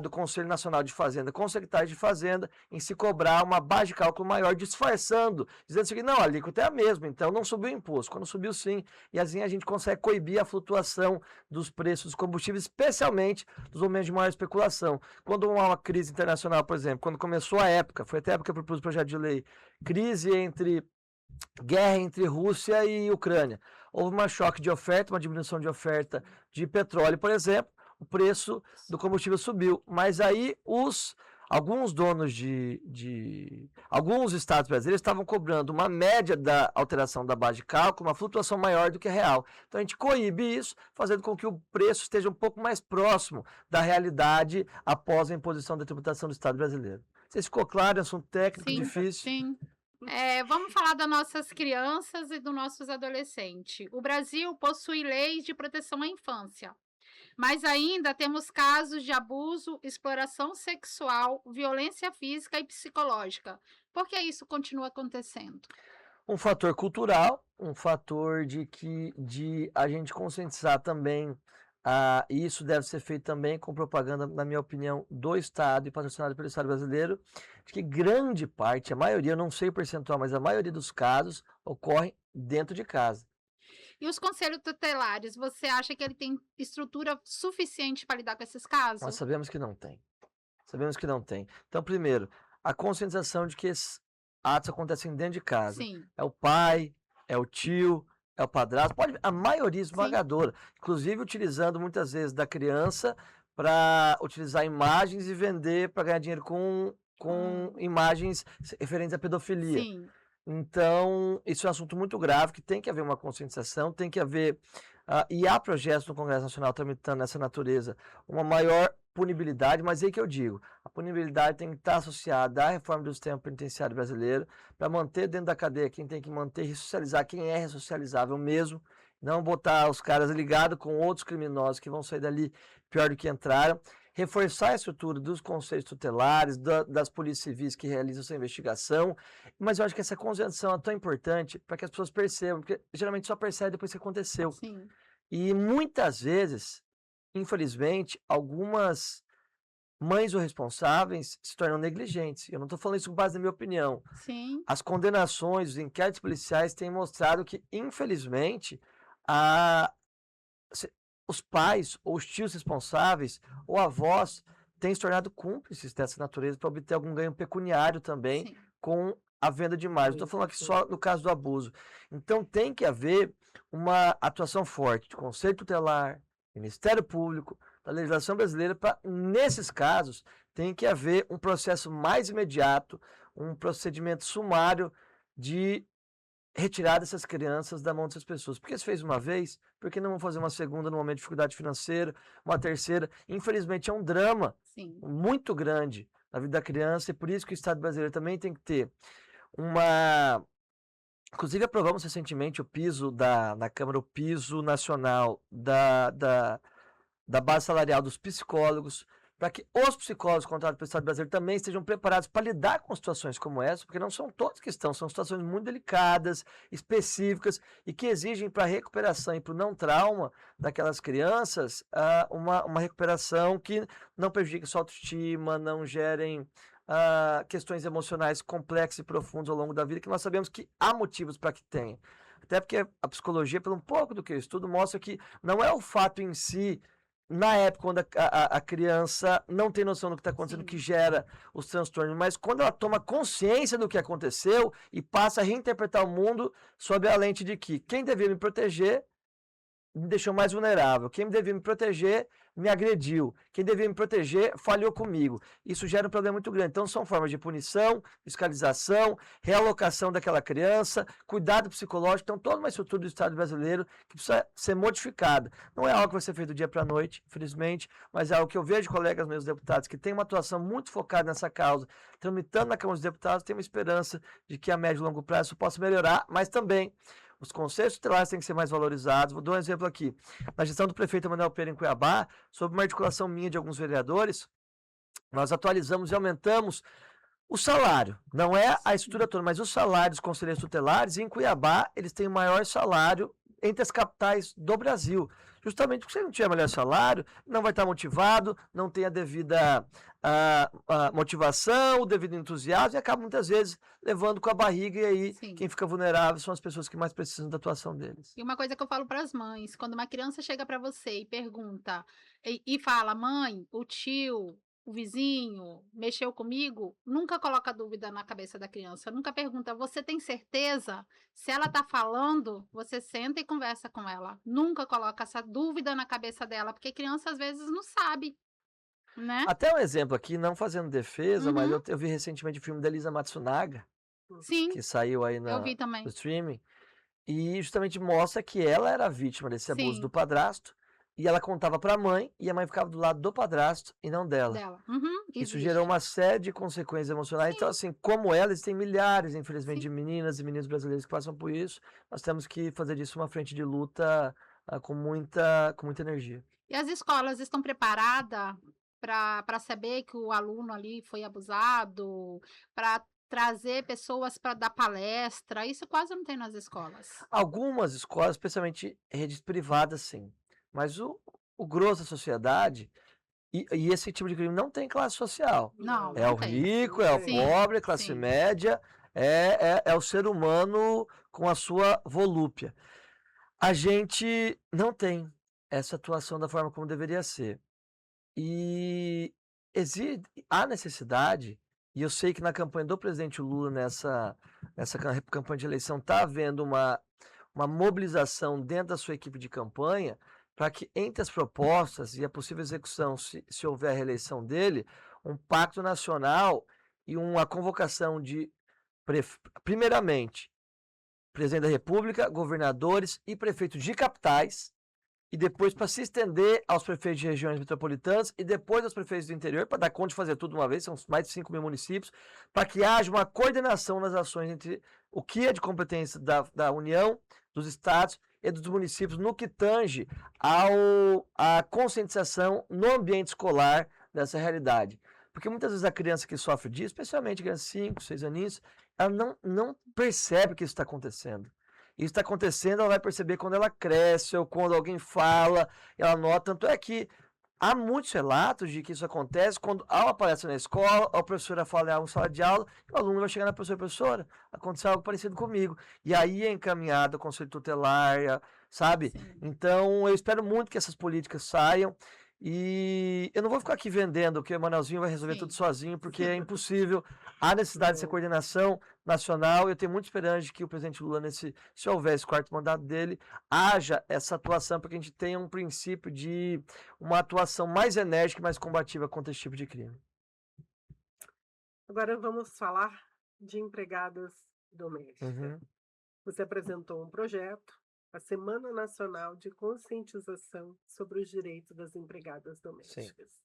do Conselho Nacional de Fazenda com o secretário de Fazenda em se cobrar uma base de cálculo maior, disfarçando, dizendo o seguinte, não, a alíquota é a mesma, então não subiu o imposto. Quando subiu, sim, e assim a gente consegue coibir a flutuação dos preços dos combustíveis, especialmente nos momentos de maior especulação. Quando há uma crise internacional, por exemplo, quando começou a época, foi até a época que eu propus o projeto de lei, guerra entre Rússia e Ucrânia. Houve um choque de oferta, uma diminuição de oferta de petróleo, por exemplo, o preço do combustível subiu. Mas aí alguns donos alguns estados brasileiros estavam cobrando uma média da alteração da base de cálculo, uma flutuação maior do que a real. Então a gente coíbe isso, fazendo com que o preço esteja um pouco mais próximo da realidade após a imposição da tributação do Estado brasileiro. Não sei se ficou claro, é um assunto técnico, Sim, difícil. sim. Vamos falar das nossas crianças e dos nossos adolescentes. O Brasil possui leis de proteção à infância, mas ainda temos casos de abuso, exploração sexual, violência física e psicológica. Por que isso continua acontecendo? Um fator cultural, um fator de a gente conscientizar também, e isso deve ser feito também com propaganda, na minha opinião, do Estado e patrocinado pelo Estado brasileiro, de que grande parte, a maioria, eu não sei o percentual, mas a maioria dos casos ocorrem dentro de casa. E os conselhos tutelares, você acha que ele tem estrutura suficiente para lidar com esses casos? Nós sabemos que não tem. Sabemos que não tem. Então, primeiro, a conscientização de que esses atos acontecem dentro de casa. Sim. É o pai, é o tio, é o padrasto, a maioria esmagadora. Inclusive utilizando muitas vezes da criança para utilizar imagens e vender para ganhar dinheiro com imagens referentes à pedofilia. Sim. Então, isso é um assunto muito grave, que tem que haver uma conscientização, tem que haver, e há projetos no Congresso Nacional tramitando nessa natureza, uma maior punibilidade, mas é aí que eu digo, a punibilidade tem que estar associada à reforma do sistema penitenciário brasileiro, para manter dentro da cadeia quem tem que manter, ressocializar quem é ressocializável mesmo, não botar os caras ligados com outros criminosos que vão sair dali pior do que entraram, reforçar a estrutura dos conselhos tutelares, das polícias civis que realizam essa investigação, mas eu acho que essa conscientização é tão importante para que as pessoas percebam, porque geralmente só percebe depois que aconteceu. Sim. E muitas vezes, infelizmente, algumas mães ou responsáveis se tornam negligentes. Eu não estou falando isso com base na minha opinião. Sim. As condenações, os inquéritos policiais têm mostrado que, infelizmente, os pais ou os tios responsáveis ou avós têm se tornado cúmplices dessa natureza para obter algum ganho pecuniário também. Sim. Com a venda de imagens. Estou falando aqui só no caso do abuso. Então tem que haver uma atuação forte de Conselho Tutelar, Ministério Público, da legislação brasileira, para, nesses casos, tem que haver um processo mais imediato, um procedimento sumário de retirar dessas crianças da mão dessas pessoas. Porque se fez uma vez, por que não vão fazer uma segunda no momento de dificuldade financeira, uma terceira? Infelizmente é um drama Sim. muito grande na vida da criança e por isso que o Estado brasileiro também tem que ter Inclusive aprovamos recentemente na Câmara, o piso nacional da base salarial dos psicólogos, para que os psicólogos contratados pelo Estado brasileiro também estejam preparados para lidar com situações como essa, porque não são todos que estão, são situações muito delicadas, específicas, e que exigem para a recuperação e para o não trauma daquelas crianças uma recuperação que não prejudique sua autoestima, não gerem questões emocionais complexas e profundas ao longo da vida, que nós sabemos que há motivos para que tenha. Até porque a psicologia, pelo um pouco do que eu estudo, mostra que não é o fato em si, na época, quando a criança não tem noção do que está acontecendo, Sim. que gera os transtornos, mas quando ela toma consciência do que aconteceu e passa a reinterpretar o mundo sob a lente de que quem devia me proteger me deixou mais vulnerável, quem devia me proteger me agrediu, quem devia me proteger falhou comigo. Isso gera um problema muito grande. Então são formas de punição, fiscalização, realocação daquela criança, cuidado psicológico, então toda uma estrutura do Estado brasileiro que precisa ser modificada. Não é algo que vai ser feito do dia para a noite, infelizmente, mas é algo que eu vejo de colegas meus deputados que têm uma atuação muito focada nessa causa, tramitando na Câmara dos Deputados, tem uma esperança de que a médio e longo prazo isso possa melhorar, mas também os conselhos tutelares têm que ser mais valorizados. Vou dar um exemplo aqui. Na gestão do prefeito Manuel Pereira em Cuiabá, sob uma articulação minha de alguns vereadores, nós atualizamos e aumentamos o salário. Não é a estrutura toda, mas o salário dos conselheiros tutelares. Em Cuiabá, eles têm o maior salário entre as capitais do Brasil. Justamente porque se não tiver melhor salário, não vai estar motivado, não tem a devida a motivação, o devido entusiasmo, e acaba muitas vezes levando com a barriga, e aí Sim. quem fica vulnerável são as pessoas que mais precisam da atuação deles. E uma coisa que eu falo para as mães, quando uma criança chega para você e pergunta, e fala: "Mãe, o tio, o vizinho mexeu comigo", nunca coloca dúvida na cabeça da criança, nunca pergunta: "Você tem certeza?". Se ela tá falando, você senta e conversa com ela, nunca coloca essa dúvida na cabeça dela, porque criança às vezes não sabe, né. Até um exemplo aqui, não fazendo defesa, mas Uhum. eu vi recentemente o filme da Elisa Matsunaga, Sim, que saiu aí eu vi no também. streaming, e justamente mostra que ela era vítima desse abuso do Sim, padrasto, e ela contava para a mãe, e a mãe ficava do lado do padrasto e não dela. dela. Uhum, Isso gerou existe. uma série de consequências emocionais. Então, Sim, assim, como ela, existem milhares, infelizmente, sim. de meninas e meninos brasileiros que passam por isso. Nós temos que fazer disso uma frente de luta, com muita energia. E as escolas estão preparadas para saber que o aluno ali foi abusado, para trazer pessoas para dar palestra? Isso quase não tem nas escolas. Algumas escolas, especialmente redes privadas, sim. Mas o grosso da sociedade, e esse tipo de crime não tem classe social. Não, É não o tem. rico, Não é o tem. Sim, pobre, é a classe sim, média, é o ser humano com a sua volúpia. A gente não tem essa atuação da forma como deveria ser. E há necessidade, e eu sei que na campanha do presidente Lula, nessa campanha de eleição, está havendo uma mobilização dentro da sua equipe de campanha para que, entre as propostas e a possível execução, se houver a reeleição dele, um pacto nacional e uma convocação de, primeiramente, presidente da República, governadores e prefeitos de capitais, e depois para se estender aos prefeitos de regiões metropolitanas e depois aos prefeitos do interior, para dar conta de fazer tudo de uma vez, são mais de 5 mil municípios, para que haja uma coordenação nas ações entre o que é de competência da União, dos estados e dos municípios, no que tange à conscientização no ambiente escolar dessa realidade. Porque muitas vezes a criança que sofre disso, especialmente criança de 5, 6 aninhos, ela não percebe que isso está acontecendo. Isso está acontecendo, ela vai perceber quando ela cresce ou quando alguém fala, ela nota. Tanto é que há muitos relatos de que isso acontece quando há uma palestra na escola, a professora fala em uma sala de aula, e o aluno vai chegar na professora, aconteceu algo parecido comigo. E aí é encaminhado ao conselho tutelar, sabe? sim, Então eu espero muito que essas políticas saiam. E eu não vou ficar aqui vendendo que o Emanuelzinho vai resolver tudo sim. sozinho, porque é impossível. Há necessidade dessa Não. coordenação nacional. Eu tenho muita esperança de que o presidente Lula, se houver esse quarto mandato dele, haja essa atuação para que a gente tenha um princípio de uma atuação mais enérgica e mais combativa contra esse tipo de crime. Agora vamos falar de empregadas domésticas. Uhum, Você apresentou um projeto, a Semana Nacional de Conscientização sobre os Direitos das Empregadas sim. Domésticas.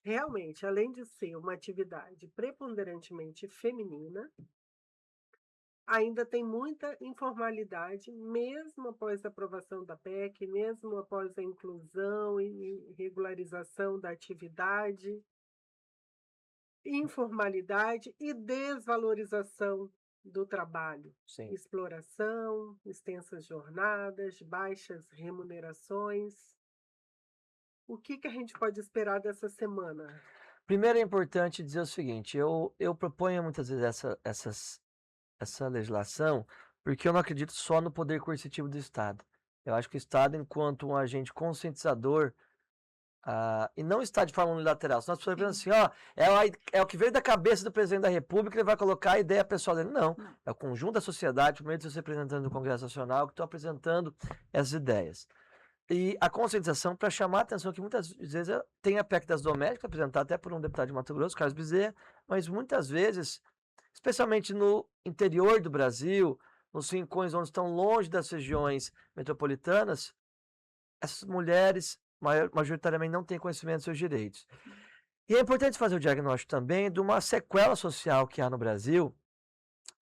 Realmente, além de ser uma atividade preponderantemente feminina, ainda tem muita informalidade, mesmo após a aprovação da PEC, mesmo após a inclusão e regularização da atividade, informalidade e desvalorização do trabalho, Sim. exploração, extensas jornadas, baixas remunerações. O que a gente pode esperar dessa semana? Primeiro é importante dizer o seguinte: eu proponho muitas vezes essa legislação porque eu não acredito só no poder coercitivo do Estado. Eu acho que o Estado, enquanto um agente conscientizador, e não está de forma unilateral. Senão as pessoas pensam assim, ó, é o que veio da cabeça do presidente da República, ele vai colocar a ideia pessoal dele. Não, Não. é o conjunto da sociedade, por meio dos seus representantes do Congresso Nacional, que estão apresentando essas ideias. E a conscientização para chamar a atenção que muitas vezes tem a PEC das domésticas, apresentada até por um deputado de Mato Grosso, Carlos Bezerra, mas muitas vezes, especialmente no interior do Brasil, nos rincões onde estão longe das regiões metropolitanas, essas mulheres majoritariamente não têm conhecimento dos seus direitos. E é importante fazer o diagnóstico também de uma sequela social que há no Brasil,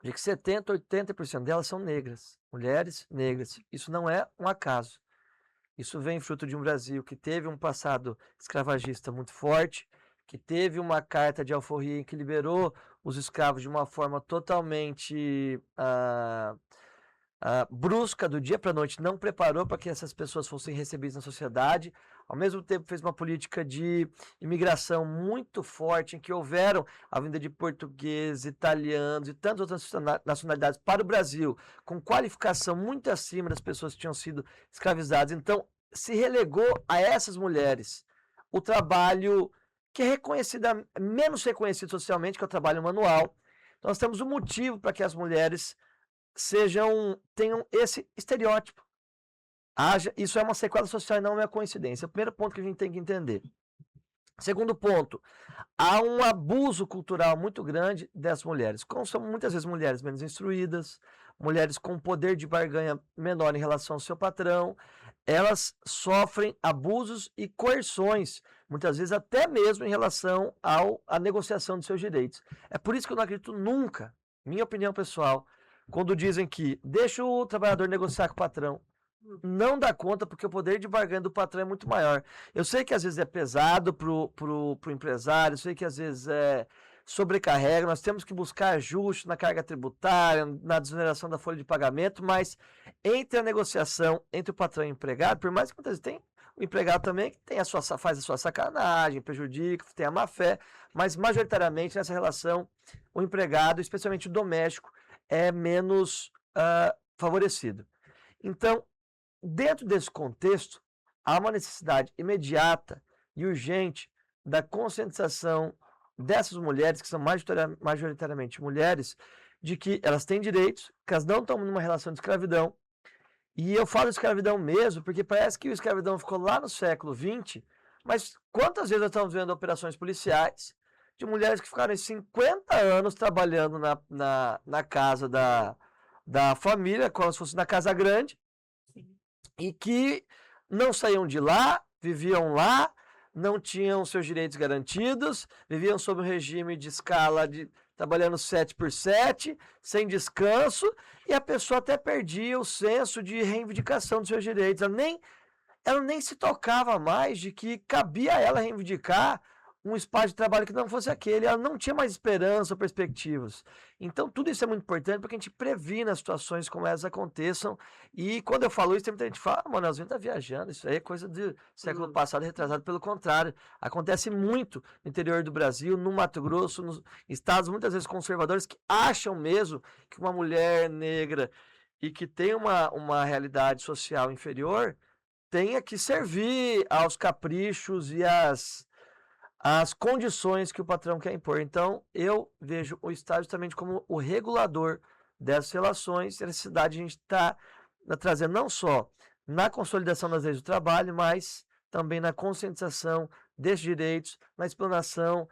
de que 70%, 80% delas são negras, mulheres negras. Isso não é um acaso. Isso vem fruto de um Brasil que teve um passado escravagista muito forte, que teve uma carta de alforria que liberou os escravos de uma forma totalmente brusca do dia para a noite, não preparou para que essas pessoas fossem recebidas na sociedade. Ao mesmo tempo, fez uma política de imigração muito forte, em que houveram a vinda de portugueses, italianos e tantas outras nacionalidades para o Brasil, com qualificação muito acima das pessoas que tinham sido escravizadas. Então, se relegou a essas mulheres o trabalho que é menos reconhecido socialmente, que é o trabalho manual. Nós temos um motivo para que as mulheres tenham esse estereótipo. Isso é uma sequela social e não é uma coincidência. É o primeiro ponto que a gente tem que entender. Segundo ponto, há um abuso cultural muito grande dessas mulheres. Como são muitas vezes mulheres menos instruídas, mulheres com poder de barganha menor em relação ao seu patrão, elas sofrem abusos e coerções, muitas vezes até mesmo em relação à negociação de seus direitos. É por isso que eu não acredito nunca, minha opinião pessoal, quando dizem que deixa o trabalhador negociar com o patrão. Não dá conta, porque o poder de barganha do patrão é muito maior. Eu sei que às vezes é pesado pro empresário, eu sei que às vezes é sobrecarrega, nós temos que buscar ajuste na carga tributária, na desoneração da folha de pagamento, mas entre a negociação entre o patrão e o empregado, por mais que muitas vezes tem o empregado também que faz a sua sacanagem, prejudica, tem a má fé, mas majoritariamente nessa relação o empregado, especialmente o doméstico, é menos favorecido. Então, dentro desse contexto, há uma necessidade imediata e urgente da conscientização dessas mulheres, que são majoritariamente mulheres, de que elas têm direitos, que elas não estão numa relação de escravidão. E eu falo de escravidão mesmo, porque parece que a escravidão ficou lá no século XX, mas quantas vezes nós estamos vendo operações policiais de mulheres que ficaram 50 anos trabalhando na casa da família, como se fosse na casa grande, e que não saíam de lá, viviam lá, não tinham seus direitos garantidos, viviam sob um regime de escala trabalhando 7x7, sem descanso, e a pessoa até perdia o senso de reivindicação dos seus direitos. Ela nem se tocava mais de que cabia a ela reivindicar um espaço de trabalho que não fosse aquele. Ela não tinha mais esperança ou perspectivas. Então, tudo isso é muito importante para que a gente previna situações como essas aconteçam. E quando eu falo isso, tem muita gente que fala, Manuelzinho está viajando, isso aí é coisa do século passado, retrasado. Pelo contrário, acontece muito no interior do Brasil, no Mato Grosso, nos estados muitas vezes conservadores, que acham mesmo que uma mulher negra e que tem uma realidade social inferior tenha que servir aos caprichos e as condições que o patrão quer impor. Então, eu vejo o Estado justamente como o regulador dessas relações, e a necessidade de a gente estar trazendo não só na consolidação das leis do trabalho, mas também na conscientização desses direitos, na explanação,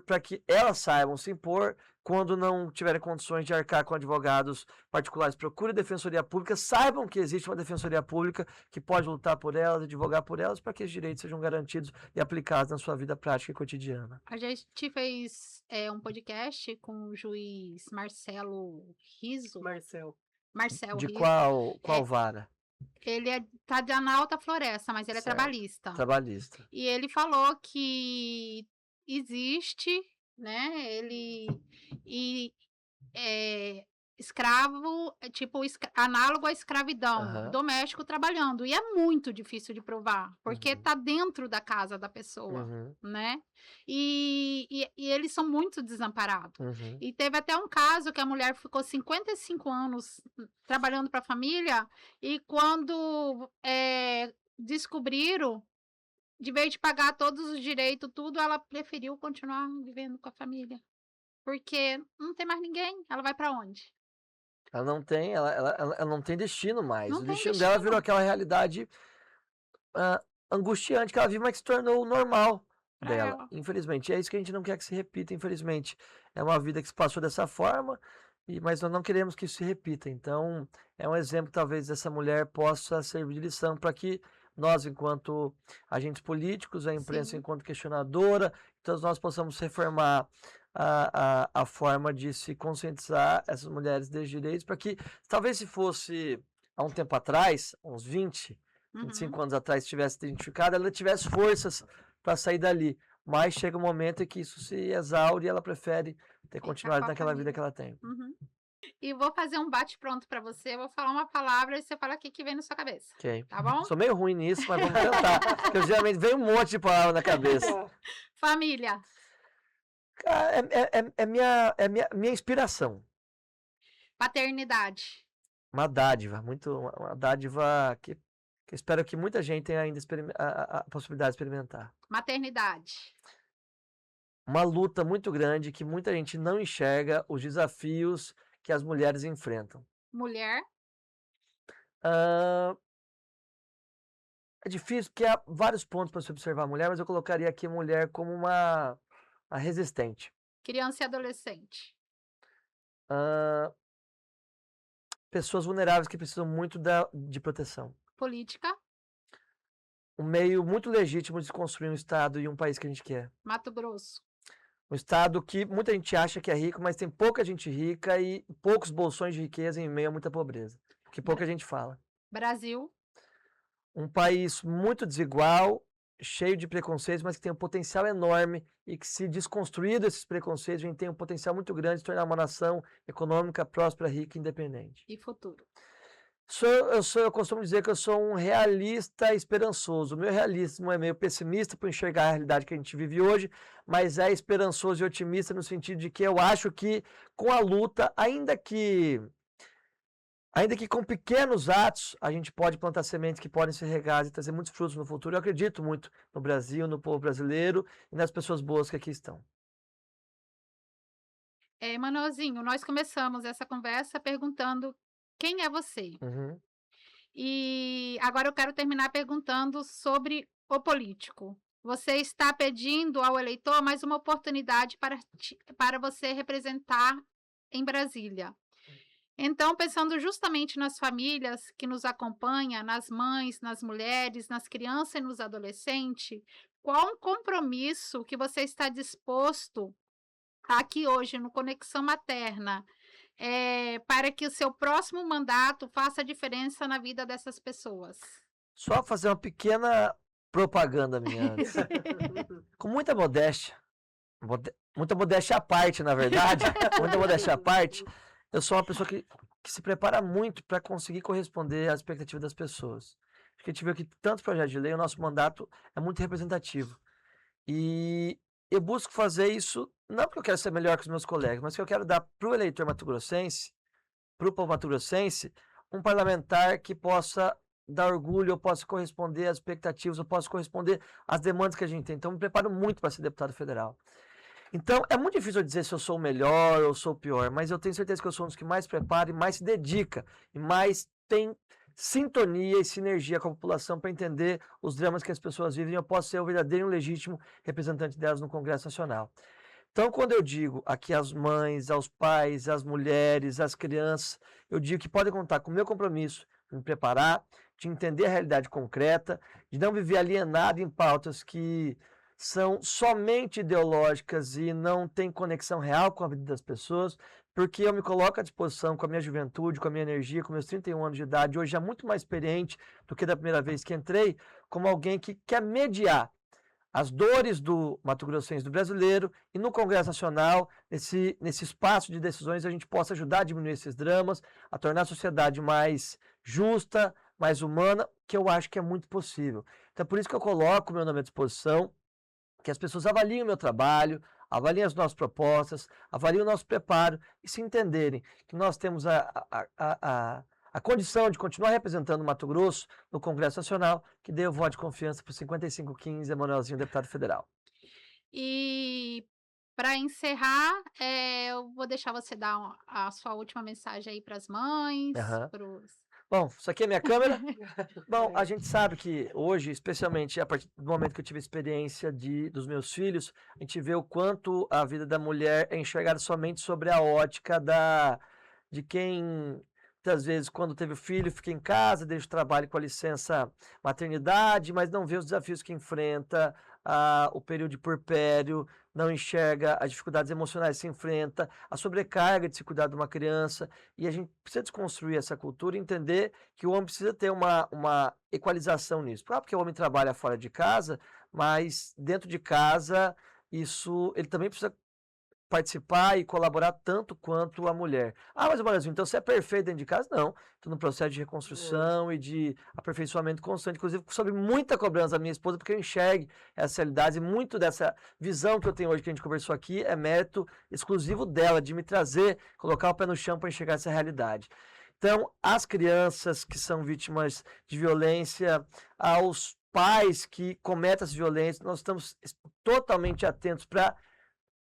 para que elas saibam se impor. Quando não tiverem condições de arcar com advogados particulares, procure defensoria pública, saibam que existe uma defensoria pública que pode lutar por elas, advogar por elas, para que esses direitos sejam garantidos e aplicados na sua vida prática e cotidiana. A gente fez um podcast com o juiz Marcelo Riso. Marcel De Riso. qual vara? Ele tá na Alta Floresta, mas ele é Certo. trabalhista. Trabalhista. E ele falou que existe, né? Escravo, tipo, análogo à escravidão, doméstico trabalhando. E é muito difícil de provar, porque tá dentro da casa da pessoa, né? E eles são muito desamparados. E teve até um caso que a mulher ficou 55 anos trabalhando para a família, e quando descobriram, de vez de pagar todos os direitos, tudo, ela preferiu continuar vivendo com a família. Porque não tem mais ninguém. Ela vai para onde? Ela não tem destino mais. Não o tem destino dela virou aquela realidade angustiante que ela vive, mas que se tornou o normal dela. Infelizmente. E é isso que a gente não quer que se repita, infelizmente. É uma vida que se passou dessa forma, mas nós não queremos que isso se repita. Então, é um exemplo, talvez, dessa mulher possa servir de lição para que nós, enquanto agentes políticos, a imprensa enquanto questionadora, todos nós possamos reformar a forma de se conscientizar essas mulheres desses direitos, para que, talvez se fosse há um tempo atrás, uns 25 anos atrás, tivesse identificado, ela tivesse forças para sair dali. Mas chega um momento em que isso se exaure e ela prefere ter continuado naquela vida que ela tem. E vou fazer um bate-pronto para você. Eu vou falar uma palavra e você fala o que que vem na sua cabeça. Ok. Tá bom? Sou meio ruim nisso, mas vamos tentar. Porque eu geralmente vem um monte de palavra na cabeça. Família, Cara, minha inspiração. paternidade, Uma dádiva, uma dádiva que eu espero que muita gente tenha ainda a possibilidade de experimentar. maternidade, Uma luta muito grande que muita gente não enxerga os desafios que as mulheres enfrentam. mulher, Ah, é difícil porque há vários pontos para se observar a mulher, mas eu colocaria aqui a mulher como uma resistente. criança e adolescente, Ah, pessoas vulneráveis que precisam muito de proteção. política, Um meio muito legítimo de se construir um estado e um país que a gente quer. Mato Grosso, Um estado que muita gente acha que é rico, mas tem pouca gente rica e poucos bolsões de riqueza em meio a muita pobreza. Que pouca gente fala. Brasil, Um país muito desigual, cheio de preconceitos, mas que tem um potencial enorme e que, se desconstruído esses preconceitos, a gente tem um potencial muito grande de se tornar uma nação econômica, próspera, rica e independente. e futuro. Eu costumo dizer que eu sou um realista esperançoso. O meu realismo é meio pessimista por enxergar a realidade que a gente vive hoje, mas é esperançoso e otimista no sentido de que eu acho que com a luta, ainda que com pequenos atos, a gente pode plantar sementes que podem ser regadas e trazer muitos frutos no futuro. Eu acredito muito no Brasil, no povo brasileiro e nas pessoas boas que aqui estão. Manuelzinho, nós começamos essa conversa perguntando quem é você? Uhum. E agora eu quero terminar perguntando sobre o político. Você está pedindo ao eleitor mais uma oportunidade para você representar em Brasília. Então, pensando justamente nas famílias que nos acompanham, nas mães, nas mulheres, nas crianças e nos adolescentes, qual um compromisso que você está disposto aqui hoje no Conexão Materna, para que o seu próximo mandato faça diferença na vida dessas pessoas? Só fazer uma pequena propaganda minha antes. Com muita modéstia, muita modéstia à parte, na verdade, muita modéstia à parte, eu sou uma pessoa que se prepara muito para conseguir corresponder às expectativas das pessoas. Porque a gente viu que tantos projetos de lei, o nosso mandato é muito representativo. E eu busco fazer isso, não porque eu quero ser melhor que os meus colegas, mas que eu quero dar para o eleitor mato-grossense, para o povo mato-grossense, um parlamentar que possa dar orgulho, eu posso corresponder às expectativas, eu posso corresponder às demandas que a gente tem. Então, eu me preparo muito para ser deputado federal. Então, é muito difícil eu dizer se eu sou o melhor ou sou o pior, mas eu tenho certeza que eu sou um dos que mais prepara e mais se dedica e mais tem sintonia e sinergia com a população para entender os dramas que as pessoas vivem e eu posso ser o verdadeiro e legítimo representante delas no Congresso Nacional. Então, quando eu digo aqui às mães, aos pais, às mulheres, às crianças, eu digo que podem contar com o meu compromisso de me preparar, de entender a realidade concreta, de não viver alienado em pautas que são somente ideológicas e não têm conexão real com a vida das pessoas, porque eu me coloco à disposição com a minha juventude, com a minha energia, com meus 31 anos de idade, hoje já muito mais experiente do que da primeira vez que entrei, como alguém que quer mediar as dores do mato-grossense, do brasileiro, e no Congresso Nacional, nesse espaço de decisões, a gente possa ajudar a diminuir esses dramas, a tornar a sociedade mais justa, mais humana, que eu acho que é muito possível. Então, é por isso que eu coloco o meu nome à disposição, que as pessoas avaliem o meu trabalho, avaliem as nossas propostas, avaliem o nosso preparo, e se entenderem que nós temos a condição de continuar representando o Mato Grosso no Congresso Nacional, que dê o voto de confiança para o 5515, Emanuelzinho, deputado federal. E para encerrar, eu vou deixar você dar a sua última mensagem aí para as mães, para os... Bom, isso aqui é minha câmera. Bom, a gente sabe que hoje, especialmente a partir do momento que eu tive a experiência dos meus filhos, a gente vê o quanto a vida da mulher é enxergada somente sobre a ótica de quem, muitas vezes, quando teve o filho, fica em casa, deixa o trabalho com a licença maternidade, mas não vê os desafios que enfrenta, o período de puerpério, não enxerga as dificuldades emocionais que se enfrenta, a sobrecarga de se cuidar de uma criança, e a gente precisa desconstruir essa cultura e entender que o homem precisa ter uma equalização nisso. Claro, porque o homem trabalha fora de casa, mas dentro de casa, ele também precisa participar e colaborar tanto quanto a mulher. Ah, mas Brasil, então você é perfeito dentro de casa? Não. Estou no processo de reconstrução e de aperfeiçoamento constante, inclusive sobre muita cobrança da minha esposa, porque eu enxergue essa realidade e muito dessa visão que eu tenho hoje, que a gente conversou aqui, é mérito exclusivo dela, de me trazer, colocar o pé no chão para enxergar essa realidade. Então, as crianças que são vítimas de violência, aos pais que cometem as violências, nós estamos totalmente atentos para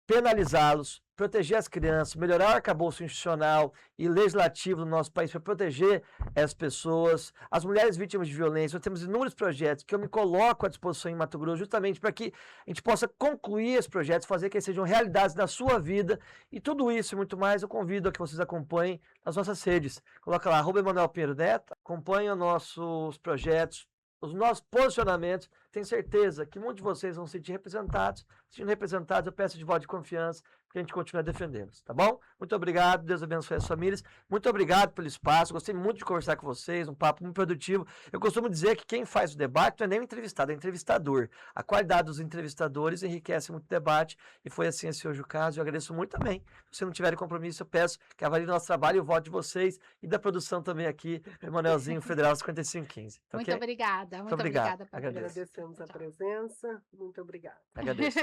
penalizá-los, proteger as crianças, melhorar o arcabouço institucional e legislativo do nosso país para proteger as pessoas, as mulheres vítimas de violência. Nós temos inúmeros projetos que eu me coloco à disposição em Mato Grosso justamente para que a gente possa concluir esses projetos, fazer que eles sejam realidades na sua vida, e tudo isso e muito mais eu convido a que vocês acompanhem nas nossas redes. Coloca lá, @EmanuelPinheiro-Neto, acompanhem os nossos projetos, os nossos posicionamentos. Tenho certeza que muitos de vocês vão se sentir representados. Sendo representados, eu peço de voto de confiança que a gente continue defendendo-los, tá bom? Muito obrigado, Deus abençoe as famílias. Muito obrigado pelo espaço, gostei muito de conversar com vocês, um papo muito produtivo. Eu costumo dizer que quem faz o debate não é nem o entrevistado, é o entrevistador. A qualidade dos entrevistadores enriquece muito o debate, e foi assim esse hoje o caso. Eu agradeço muito também. Se você não tiver compromisso, eu peço que avalie o nosso trabalho e o voto de vocês e da produção também aqui, Emanuelzinho Federal 5515. Tá, Muito ok? obrigada. Muito obrigado. obrigada. Agradeço. Agradecemos a presença. Muito obrigada. Agradeço.